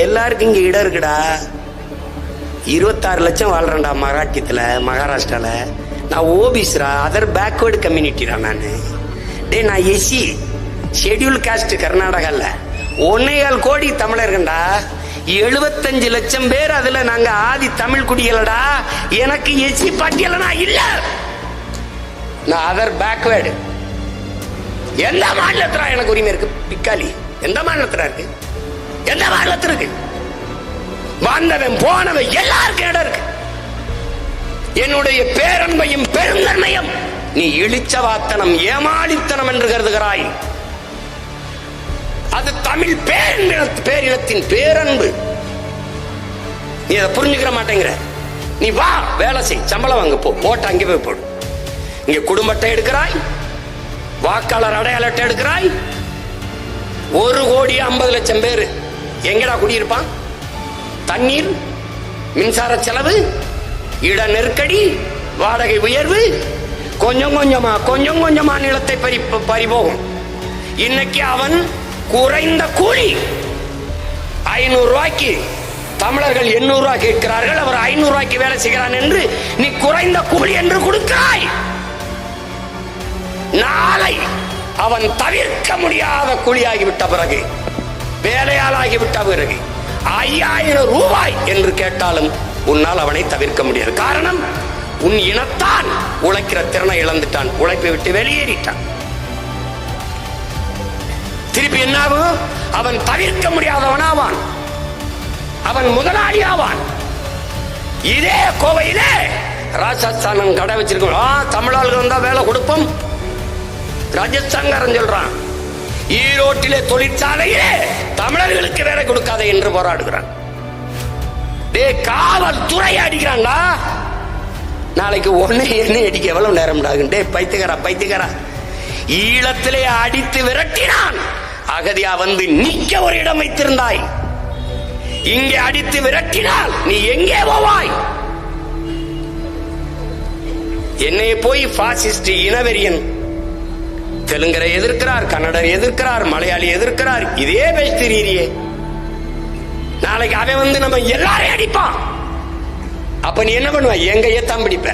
எல்லாருக்கும் இங்க இடம் இருக்குடா. 26 லட்சம் வாழ்றேன்டா மராட்டியத்துல, மகாராஷ்டிரால. நான் ஓபிஸ்ரா, அதர் பேக்வேர்டு கம்யூனிட்டிடா நானு. டே நான் எஸ்சி, ஷெட்யூல் காஸ்ட் கர்நாடகால. 1.25 கோடி தமிழர்கள்டா. 75 லட்சம் பேர், அதுல நாங்க ஆதி தமிழ் குடிகளடா. எனக்கு எஸ்சி பட்டியலனா இல்ல, நான் அதர் பேக்வேர்டு. எந்த மாநிலத்துல எனக்கு உரிமை இருக்கு? பிக்காலி எந்த மாநிலத்துல இருக்கு? எந்த மாநிலத்துல இருக்கு? வந்தவன் போனவன் எல்லாருக்கும் இடம் இருக்கு. என்னுடைய பேரன்பையும் பெருந்தன்மையும் நீ இழிச்சவாத்தனம், ஏமாளித்தனம் என்று கருதுகிறாய். அது தமிழ் பேரினத்தின் பேரன்பு. நீ அதை புரிஞ்சுக்கிற மாட்டேங்கிற. நீ வா, வேலை செய், சம்பளம் வாங்க, போட்டு அங்கே போய் போடு. இங்க குடும்பத்தை எடுக்கிறாய், வாக்காளர் அடையாள அட்டை எடுக்கிறாய். 1,50,00,000 பேர் எங்கடா குடியிருப்பான்? தண்ணீர், மின்சார செலவு, இட நெருக்கடி, வாடகை உயர்வு, கொஞ்சம் கொஞ்சமா நிலத்தை பறிபோகும். இன்னைக்கு அவன் குறைந்த கூலி 500 ரூபாய்க்கு, தமிழர்கள் 800 ரூபாய் கேட்கிறார்கள், அவர் 500 ரூபாய்க்கு வேலை செய்கிறான் என்று நீ குறைந்த கூலி என்று கொடுக்கிறாய். நாளை அவன் தவிர்க்க முடியாத கூலியாகிவிட்ட பிறகு, வேலையாளாகிவிட்ட பிறகு 5000 ரூபாய் என்று கேட்டாலும் உன்னால் அவனை தவிர்க்க முடியாது. காரணம், உன் இனத்தான் உழைக்கிற திறனை இழந்துட்டான், உழைப்பை விட்டு வெளியேறிட்டான். திருப்பி என்னாகும்? அவன் தவிர்க்க முடியாதவனாவான், அவன் முதலாளி ஆவான். இதே கோவையிலே ராஜஸ்தான் கடை வச்சிருக்கோம், தமிழாளர்கள் வந்தா வேலை கொடுப்போம், ராஜஸ்தான்காரன் சொல்றான். ஈரோட்டிலே தொழிற்சாலையே தமிழர்களுக்கு வேலை கொடுக்காத என்று போராடுகிறான். காவல்துறை அடிக்கிறான்டா. நாளைக்கு என்ன அடிக்க எவ்வளவு நேரம் ஆகும்? பைத்தியக்காரா, ஈழத்திலே அடித்து விரட்டினான். அகதியா வந்து நிக்க ஒரு இடம் வைத்திருந்தாய். இங்கே அடித்து விரட்டினால் நீ எங்கே போவாய்? என்னை போய் பாசிஸ்ட் இனவெறியன் தெலுங்கரை எதிர்க்கிறார், கன்னடர் எதிர்க்கிறார், மலையாளி எதிர்க்கிறார், இதே பேசுறீரியே. நாளைக்கு அவன் வந்து நம்ம எல்லாரையும் அடிப்பான். அப்ப நீ என்ன பண்ணுவ? எங்க ஏத்தான் பிடிப்ப.